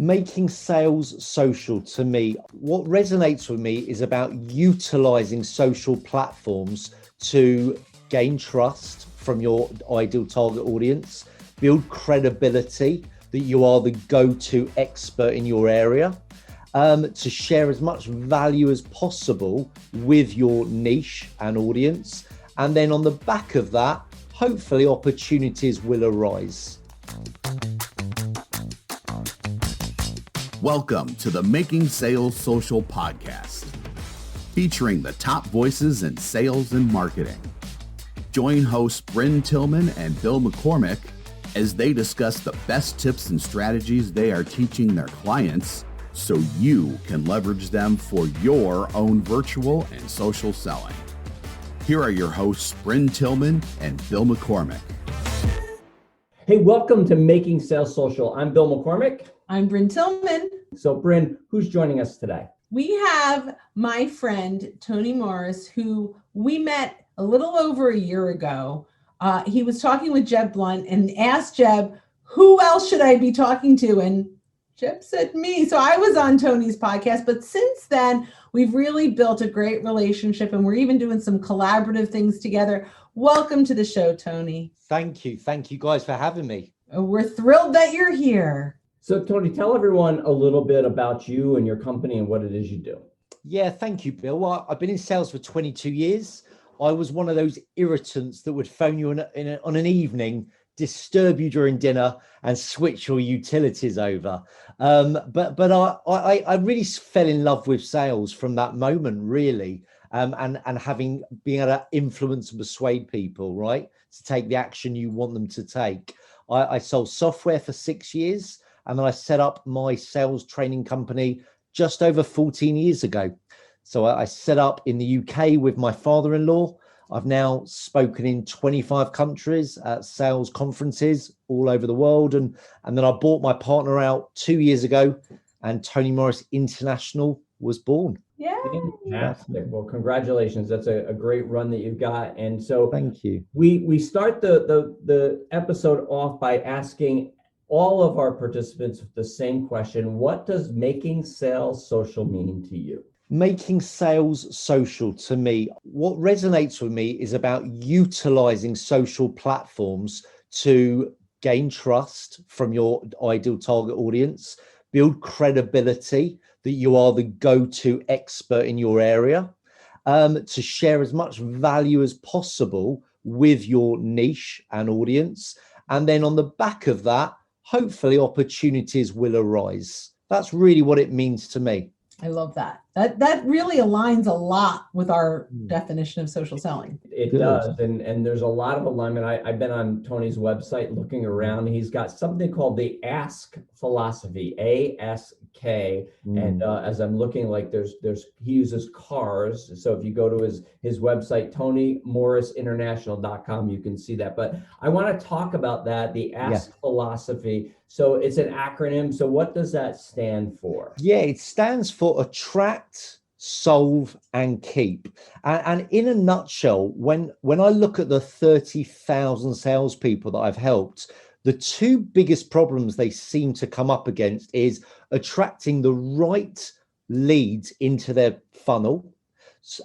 Making sales social, to me, what resonates with me is about utilizing social platforms to gain trust from your ideal target audience, build credibility that you are the go-to expert in your area, to share as much value as possible with your niche and audience. And then on the back of that, hopefully opportunities will arise. Welcome to the Making Sales Social podcast, featuring the top voices in sales and marketing. Join hosts Bryn Tillman and Bill McCormick as they discuss the best tips and strategies they are teaching their clients so you can leverage them for your own virtual and social selling. Here are your hosts, Bryn Tillman and Bill McCormick. Hey, welcome to Making Sales Social. I'm Bill McCormick. I'm Bryn Tillman. So, Bryn, who's joining us today? We have my friend, Tony Morris, who we met a little over a year ago. He was talking with Jeb Blunt and asked Jeb, who else should I be talking to? And Jeb said me. So I was on Tony's podcast. But since then, we've really built a great relationship and we're even doing some collaborative things together. Welcome to the show, Tony. Thank you. Thank you guys for having me. We're thrilled that you're here. So, Tony, tell everyone a little bit about you and your company and what it is you do. Yeah, thank you, Bill. Well, I've been in sales for 22 years. I was one of those irritants that would phone you on an evening, disturb you during dinner, and switch your utilities over. But I really fell in love with sales from that moment, really, and being able to influence and persuade people, right, to take the action you want them to take. I sold software for 6 years. And then I set up my sales training company just over 14 years ago. So I set up in the UK with my father-in-law. I've now spoken in 25 countries at sales conferences all over the world. And then I bought my partner out 2 years ago, and Tony Morris International was born. Yeah. Fantastic. Well, congratulations. That's a great run that you've got. And so thank you. We start the episode off by asking all of our participants with the same question. What does making sales social mean to you? Making sales social, to me, what resonates with me is about utilizing social platforms to gain trust from your ideal target audience, build credibility that you are the go-to expert in your area, to share as much value as possible with your niche and audience. And then on the back of that, hopefully opportunities will arise. That's really what it means to me. I love that. That really aligns a lot with our definition of social selling. It does. And there's a lot of alignment. I've been on Tony's website looking around. He's got something called the Ask philosophy, ASK. And as I'm looking, like he uses cars. So if you go to his website, TonyMorrisInternational.com, you can see that. But I want to talk about that, the Ask philosophy. So it's an acronym. So what does that stand for? Yeah, it stands for attract, solve, and keep. And in a nutshell, when I look at the 30,000 salespeople that I've helped, the two biggest problems they seem to come up against is attracting the right leads into their funnel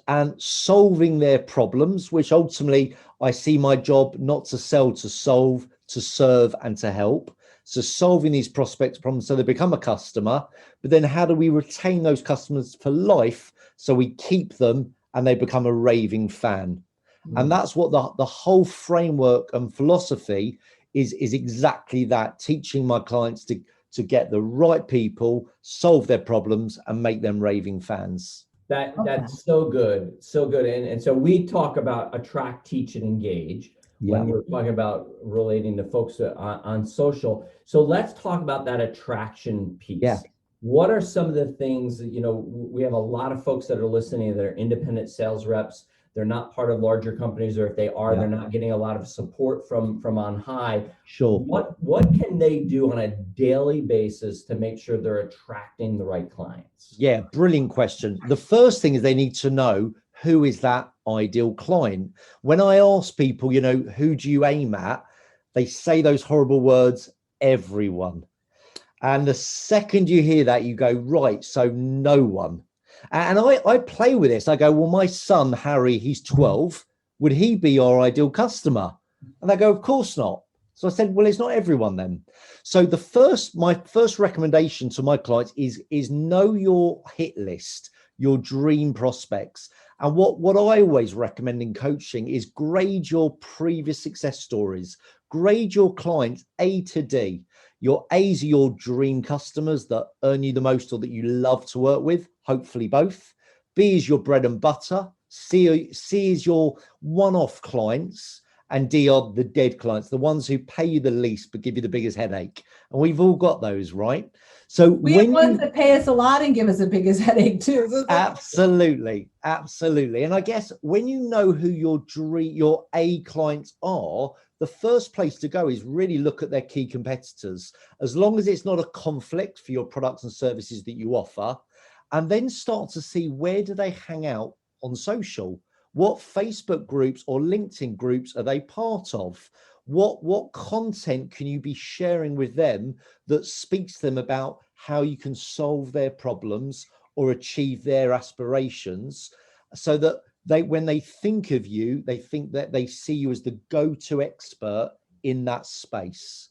and solving their problems, which ultimately I see my job not to sell, to solve, to serve, and to help. So solving these prospects' problems so they become a customer, but then how do we retain those customers for life so we keep them and they become a raving fan? And that's what the whole framework and philosophy is exactly that, teaching my clients to get the right people, solve their problems, and make them raving fans. That's so good. So good. And so we talk about attract, teach, and engage. When we're talking about relating to folks on social. So let's talk about that attraction piece. Yeah. What are some of the things that, we have a lot of folks that are listening that are independent sales reps. They're not part of larger companies, or if they are, they're not getting a lot of support from on high. Sure. What can they do on a daily basis to make sure they're attracting the right clients? Yeah, brilliant question. The first thing is they need to know, who is that ideal client? When I ask people, who do you aim at? They say those horrible words, everyone. And the second you hear that, you go, right, so no one. And I play with this. I go, well, my son, Harry, he's 12. Would he be your ideal customer? And they go, of course not. So I said, well, it's not everyone then. So my first recommendation to my clients is know your hit list, your dream prospects. And what I always recommend in coaching is grade your previous success stories, grade your clients A to D. Your A's are your dream customers that earn you the most or that you love to work with, hopefully both. B is your bread and butter. C is your one-off clients. And D are the dead clients, the ones who pay you the least but give you the biggest headache. And we've all got those, right? So we have ones that pay us a lot and give us the biggest headache too. Absolutely. And I guess when you know who your A clients are, the first place to go is really look at their key competitors, as long as it's not a conflict for your products and services that you offer, and then start to see where do they hang out on social. What Facebook groups or LinkedIn groups are they part of? What content can you be sharing with them that speaks to them about how you can solve their problems or achieve their aspirations, so that when they think of you, they think that they see you as the go-to expert in that space.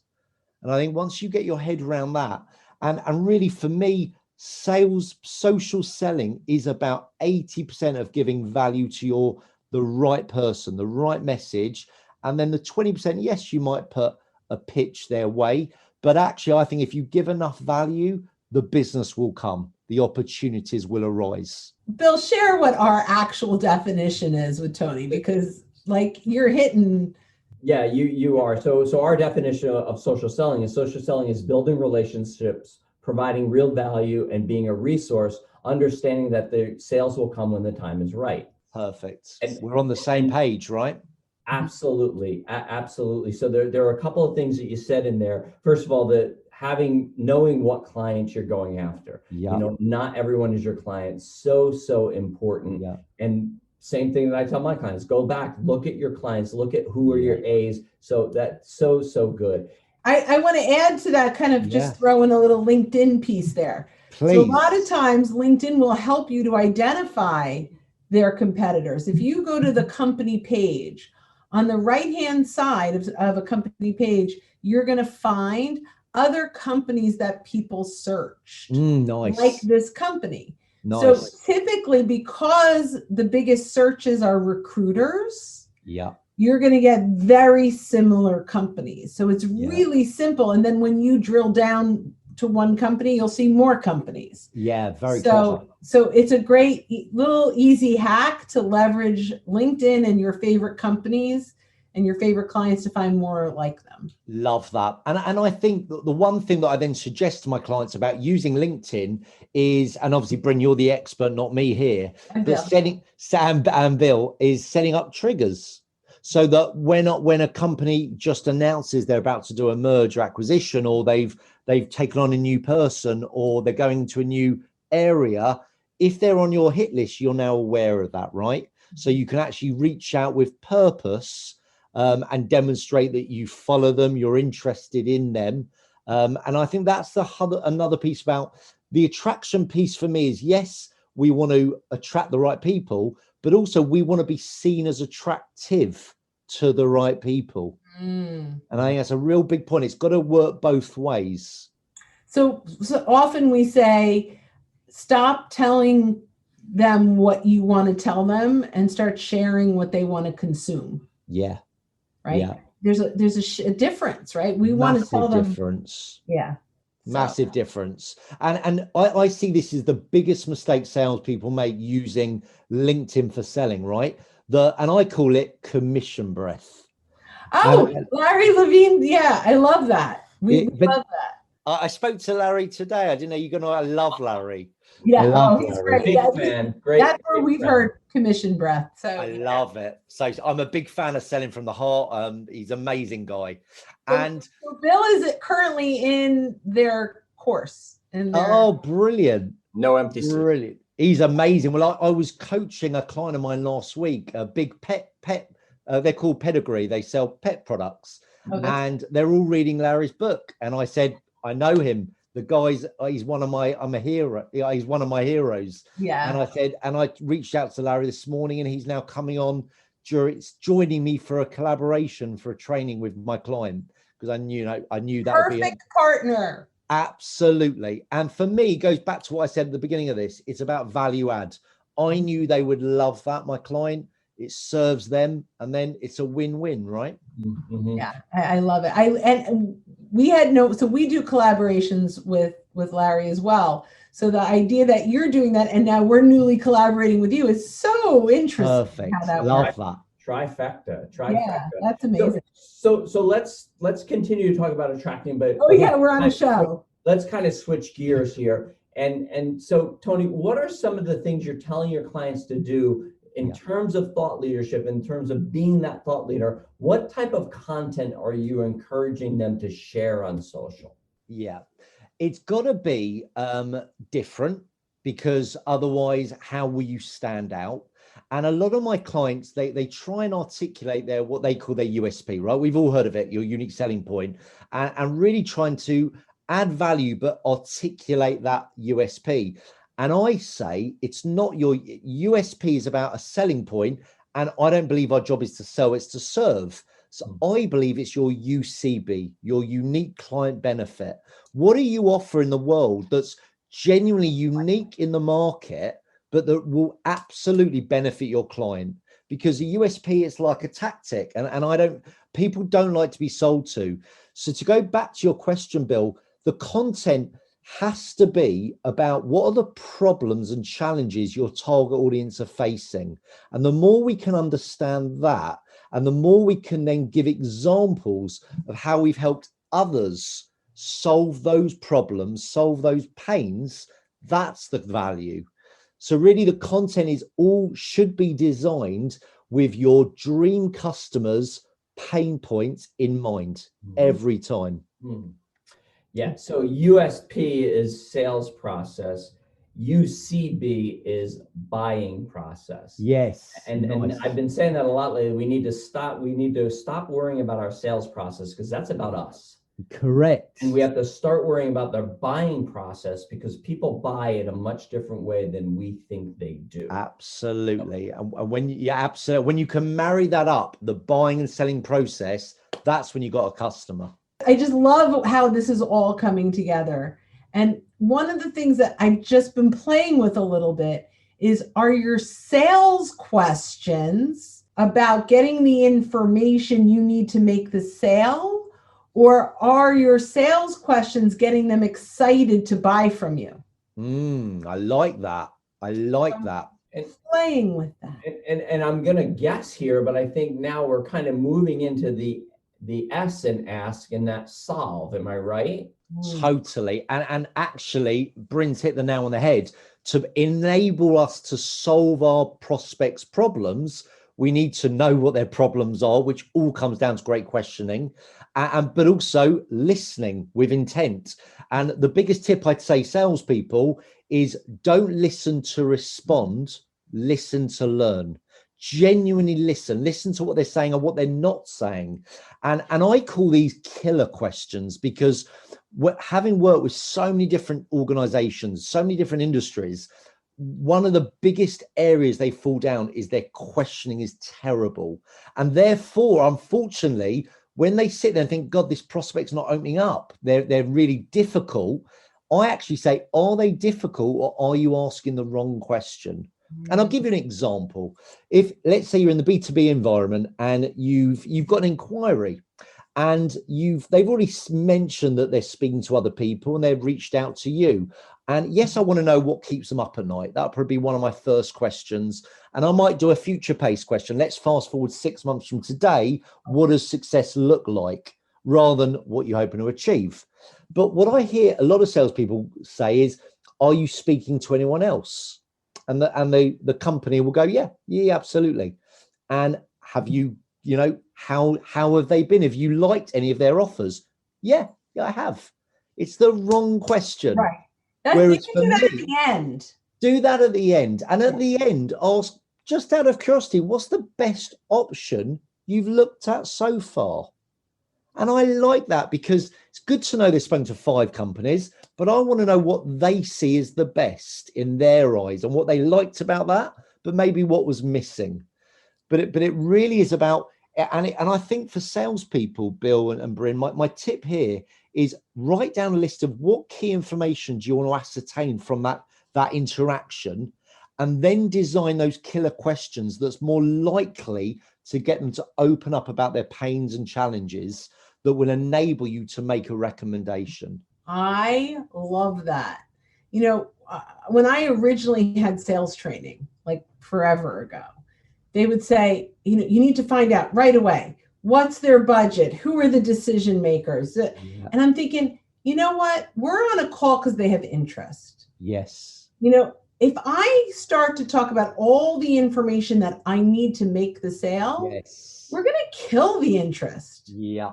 And I think once you get your head around that, and really for me, social selling is about 80% of giving value to the right person, the right message. And then the 20%, yes, you might put a pitch their way, but actually I think if you give enough value, the business will come, the opportunities will arise. Bill, share what our actual definition is with Tony, because like you're hitting. Yeah, you are. So our definition of social selling is building relationships, providing real value, and being a resource, understanding that the sales will come when the time is right. Perfect. And we're on the same page, right? Absolutely. Absolutely. So there are a couple of things that you said in there. First of all, knowing what clients you're going after. Yeah. Not everyone is your client. So important. Yeah. And same thing that I tell my clients, go back, look at your clients, look at who are your A's. So that's so good. I want to add to that, kind of just throw in a little LinkedIn piece there. Please. So a lot of times LinkedIn will help you to identify their competitors. If you go to the company page, on the right-hand side of a company page, you're going to find other companies that people searched. Nice. Like this company. Nice. So typically, because the biggest searches are recruiters, you're going to get very similar companies. So it's really simple. And then when you drill down to one company, you'll see more companies. Yeah, very clever. So it's a great little easy hack to leverage LinkedIn and your favorite companies and your favorite clients to find more like them. Love that. And I think that the one thing that I then suggest to my clients about using LinkedIn is, and obviously Bryn, you're the expert, not me here, but Sam and Bill is setting up triggers. So that when a company just announces they're about to do a merger acquisition, or they've taken on a new person, or they're going to a new area, if they're on your hit list, you're now aware of that, right? So you can actually reach out with purpose and demonstrate that you follow them, you're interested in them. And I think that's another piece about the attraction piece for me is, yes, we want to attract the right people, but also we want to be seen as attractive to the right people. And I think that's a real big point. It's got to work both ways. So often we say, stop telling them what you want to tell them and start sharing what they want to consume. Yeah. Right. Yeah. There's a difference, right? We want to tell them. Difference. Yeah. Massive difference. And I see this as the biggest mistake salespeople make using LinkedIn for selling, right? And I call it commission breath. Oh, Larry Levine. Yeah, I love that. We love that. I spoke to Larry today. I didn't know I love Larry. Yeah, he's great. Big fan. Great. That's where we've heard commission breath. So I love it. So I'm a big fan of selling from the heart. He's an amazing guy. And so Bill is currently in their course. Oh, brilliant. No empty seat. Brilliant. He's amazing. Well, I was coaching a client of mine last week, a big pet. They're called Pedigree. They sell pet products. And they're all reading Larry's book. And I said, I know him. the guy's, he's one of my, I'm a hero. He's one of my heroes. Yeah. And I said, and I reached out to Larry this morning, and he's now coming on joining me for a collaboration for a training with my client, because I knew that would be perfect partner. Absolutely. And for me, it goes back to what I said at the beginning of this. It's about value add. I knew they would love that, my client. It serves them, and then it's a win-win, right? Mm-hmm. Yeah, I love it. And we had so we do collaborations with Larry as well. So the idea that you're doing that and now we're newly collaborating with you is so interesting. Perfect. How that love works. that. Trifecta. Yeah, that's amazing. So let's continue to talk about attracting, but we're on a show. Let's kind of switch gears here. And so Tony, what are some of the things you're telling your clients to do in terms of thought leadership, in terms of being that thought leader? What type of content are you encouraging them to share on social? Yeah, it's got to be different, because otherwise, how will you stand out? And a lot of my clients, they try and articulate what they call their USP, right? We've all heard of it, your unique selling point, and really trying to add value, but articulate that USP. And I say it's not your USP is about a selling point. And I don't believe our job is to sell, it's to serve. So I believe it's your UCB, your unique client benefit. What do you offer in the world that's genuinely unique in the market, but that will absolutely benefit your client? Because a USP is like a tactic, and people don't like to be sold to. So to go back to your question, Bill, the content has to be about what are the problems and challenges your target audience are facing. And the more we can understand that, and the more we can then give examples of how we've helped others solve those problems, solve those pains, that's the value. So really the content should be designed with your dream customers' pain points in mind every time. Yeah, so USP is sales process. UCB is buying process. Yes. And I've been saying that a lot lately. We need to stop worrying about our sales process, because that's about us. Correct. And we have to start worrying about their buying process, because people buy in a much different way than we think they do. Absolutely. And when you can marry that up, the buying and selling process, that's when you got a customer. I just love how this is all coming together. And one of the things that I've just been playing with a little bit is, are your sales questions about getting the information you need to make the sale, or are your sales questions getting them excited to buy from you? I like that. And playing with that. And I'm going to guess here, but I think now we're kind of moving into the S in ask and that solve. Am I right? Totally. And actually, Bryn's hit the nail on the head. To enable us to solve our prospects' problems, we need to know what their problems are, which all comes down to great questioning, but also listening with intent. And the biggest tip I'd say, salespeople, is don't listen to respond, listen to learn. Genuinely listen to what they're saying and what they're not saying. And I call these killer questions, because having worked with so many different organizations, so many different industries, one of the biggest areas they fall down is their questioning is terrible. And therefore, unfortunately, when they sit there and think, God, this prospect's not opening up, they're really difficult. I actually say, are they difficult, or are you asking the wrong question? And I'll give you an example. If, let's say, you're in the B2B environment and you've got an inquiry, and they've already mentioned that they're speaking to other people and they've reached out to you. And yes, I want to know what keeps them up at night. That'll probably be one of my first questions. And I might do a future pace question. Let's fast forward 6 months from today. What does success look like, rather than what you're hoping to achieve? But what I hear a lot of salespeople say is, are you speaking to anyone else? And the company will go, yeah, absolutely. And have you, how have they been? Have you liked any of their offers? Yeah, I have. It's the wrong question. Right. Whereas you can do that at the end. Do that at the end. And at the end, ask, just out of curiosity, what's the best option you've looked at so far? And I like that, because it's good to know they've spoken to 5 companies. but I want to know what they see as the best in their eyes and what they liked about that, but maybe what was missing. But it really is about, and I think for salespeople, Bill and Bryn, my tip here is write down a list of what key information do you want to ascertain from that interaction, and then design those killer questions that's more likely to get them to open up about their pains and challenges that will enable you to make a recommendation. I love that. You know, when I originally had sales training, like forever ago, they would say, you know, you need to find out right away, what's their budget? Who are the decision makers? Yeah. And I'm thinking, you know what? We're on a call because they have interest. Yes. You know, if I start to talk about all the information that I need to make the sale, yes, we're going to kill the interest. Yeah,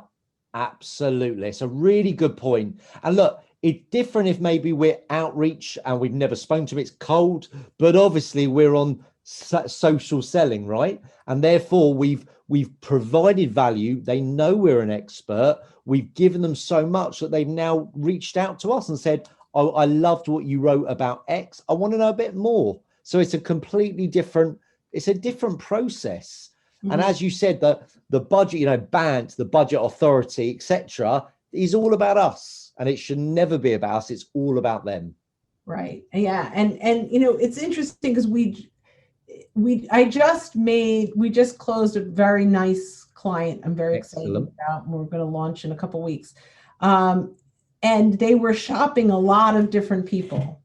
absolutely. It's a really good point. And look, it's different if maybe we're outreach and we've never spoken to them, it's cold, but obviously we're on social selling, right? And therefore we've provided value. They know we're an expert. We've given them so much that they've now reached out to us and said, oh, I loved what you wrote about X. I want to know a bit more. So it's a completely different, it's a different process. Mm-hmm. And as you said, the budget, you know, BANT, the budget authority, etc., is all about us. And it should never be about us. It's all about them. Right. Yeah. And you know, it's interesting because we just closed a very nice client. I'm very excited about, and we're going to launch in a couple of weeks. And they were shopping a lot of different people.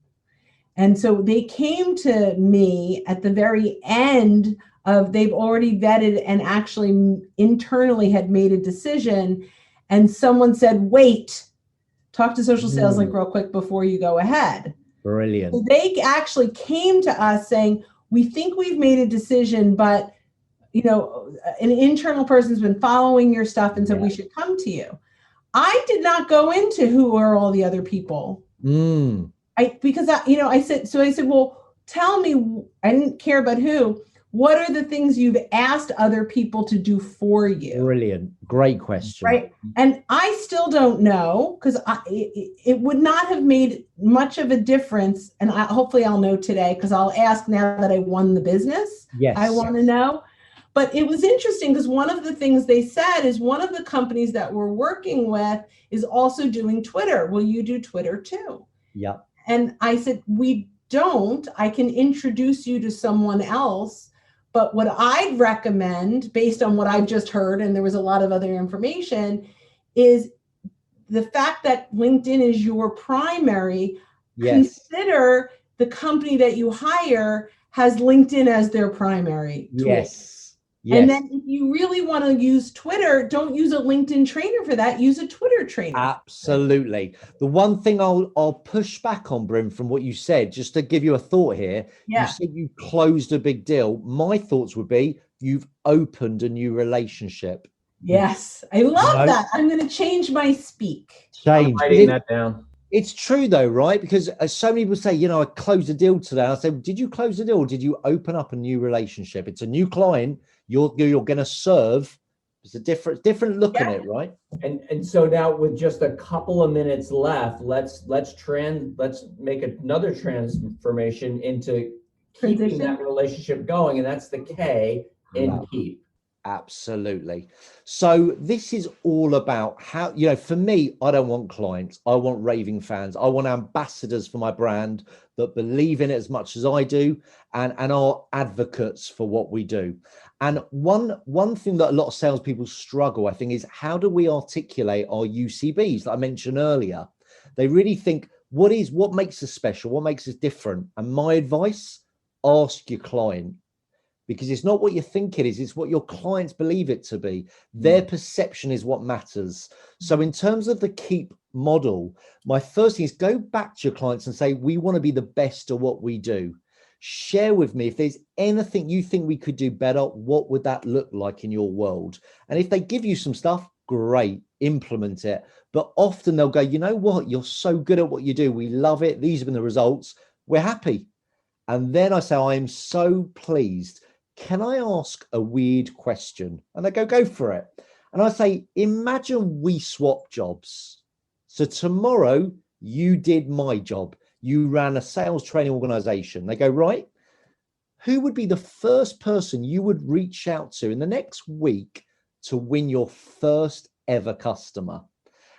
And so they came to me at the very end of, they've already vetted and actually internally had made a decision. And someone said, wait, talk to Social Sales Link real quick before you go ahead. Brilliant. So they actually came to us saying, we think we've made a decision, but you know, an internal person's been following your stuff and said we should come to you. I did not go into who are all the other people. I said, well, tell me, I didn't care about who. What are the things you've asked other people to do for you? Brilliant. Great question. Right. And I still don't know, because it would not have made much of a difference. And hopefully I'll know today, because I'll ask now that I won the business. Yes. I want to know. But it was interesting because one of the things they said is one of the companies that we're working with is also doing Twitter. Will you do Twitter too? Yeah. And I said, we don't. I can introduce you to someone else. But what I'd recommend, based on what I've just heard, and there was a lot of other information, is the fact that LinkedIn is your primary. Consider the company that you hire has LinkedIn as their primary tool. Yes. And then if you really want to use Twitter, don't use a LinkedIn trainer for that. Use a Twitter trainer. Absolutely. The one thing I'll push back on, Bryn, from what you said, just to give you a thought here. You said you closed a big deal. My thoughts would be you've opened a new relationship. Yes. I love that. I'm going to change my speak. I'm writing that down. It's true though, right? Because so many people say, you know, I closed a deal today. I say, did you close a deal or did you open up a new relationship? It's a new client you're going to serve. It's a different look at it, right? And so now with just a couple of minutes left, let's make another transformation into keeping that relationship going, and that's the K in keep. Absolutely. So this is all about how, you know, for me, I don't want clients. I want raving fans. I want ambassadors for my brand that believe in it as much as I do and are advocates for what we do. And one thing that a lot of salespeople struggle, I think, is how do we articulate our UCBs that I mentioned earlier? They really think, what makes us special? What makes us different? And my advice, ask your client. Because it's not what you think it is, it's what your clients believe it to be. Their perception is what matters. So in terms of the keep model, my first thing is go back to your clients and say, we want to be the best at what we do. Share with me if there's anything you think we could do better, what would that look like in your world? And if they give you some stuff, great, implement it. But often they'll go, you know what, you're so good at what you do. We love it. These have been the results. We're happy. And then I say, I'm so pleased. Can I ask a weird question? And they go for it. And I say, imagine we swap jobs. So tomorrow you did my job. You ran a sales training organization. They go, right, who would be the first person you would reach out to in the next week to win your first ever customer?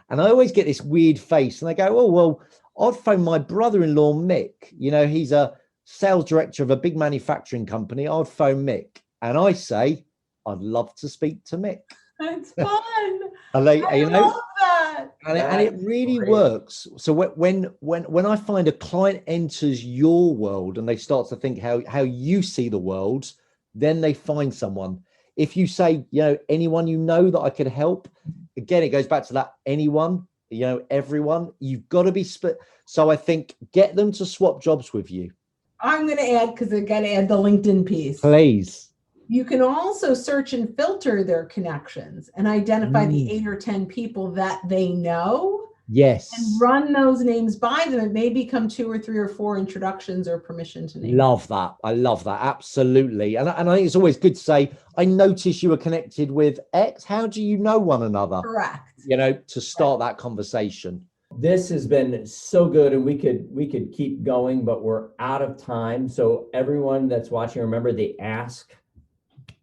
And I always get this weird face and they go, oh, well, I'd phone my brother-in-law, Mick. You know, he's a sales director of a big manufacturing company. I'd phone Mick. And I say, I'd love to speak to Mick. That's fun. And they, I love that. And it really works. So when I find a client enters your world and they start to think how you see the world, then they find someone. If you say, you know, anyone you know that I could help, again, it goes back to that anyone, you know, everyone, you've got to be split. So I think get them to swap jobs with you. I'm going to add, because I got to add the LinkedIn piece. Please. You can also search and filter their connections and identify the 8 or 10 people that they know. Yes. And run those names by them. It may become 2 or 3 or 4 introductions or permission to name. Love that. I love that. Absolutely. And I think it's always good to say, I notice you were connected with X. How do you know one another? Correct. You know, to start that conversation. This has been so good, and we could keep going, but we're out of time. So everyone that's watching, remember the ASK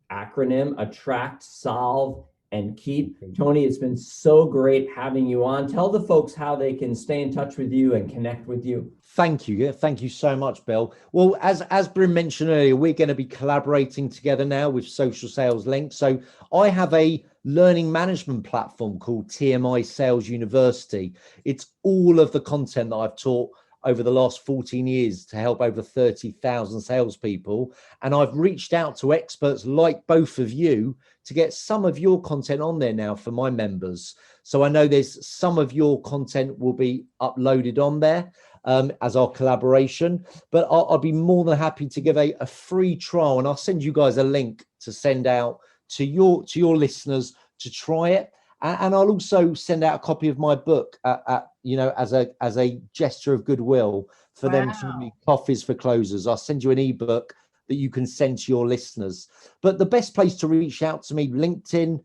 acronym: attract, solve, and keep. Tony, it's been so great having you on. Tell the folks how they can stay in touch with you and connect with you. Thank you. Thank you so much, Bill. Well, as Bryn mentioned earlier, we're going to be collaborating together now with Social Sales Link. So I have a learning management platform called TMI Sales University. It's all of the content that I've taught over the last 14 years to help over 30,000 salespeople. And I've reached out to experts like both of you to get some of your content on there now for my members. So I know there's some of your content will be uploaded on there as our collaboration, but I'll be more than happy to give a free trial, and I'll send you guys a link to send out to your listeners to try it. And I'll also send out a copy of my book, as a gesture of goodwill for them to read Coffees for Closers. I'll send you an ebook that you can send to your listeners. But the best place to reach out to me, LinkedIn,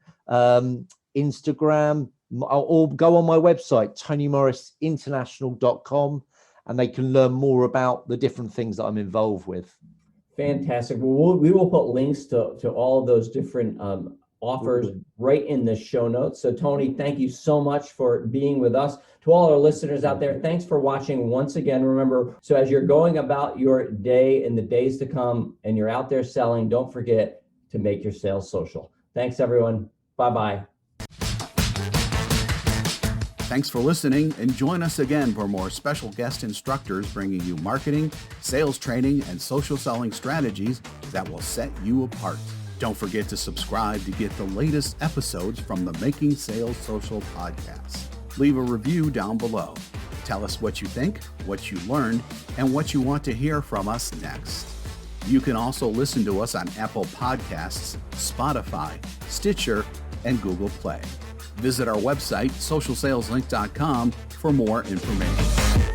Instagram, or go on my website, TonyMorrisInternational.com, and they can learn more about the different things that I'm involved with. Fantastic. Well, we will put links to all of those different offers right in the show notes. So Tony, thank you so much for being with us. To all our listeners out there, thanks for watching once again. Remember, so as you're going about your day in the days to come and you're out there selling, don't forget to make your sales social. Thanks, everyone. Bye-bye. Thanks for listening, and join us again for more special guest instructors bringing you marketing, sales training, and social selling strategies that will set you apart. Don't forget to subscribe to get the latest episodes from the Making Sales Social podcast. Leave a review down below. Tell us what you think, what you learned, and what you want to hear from us next. You can also listen to us on Apple Podcasts, Spotify, Stitcher, and Google Play. Visit our website, socialsaleslink.com, for more information.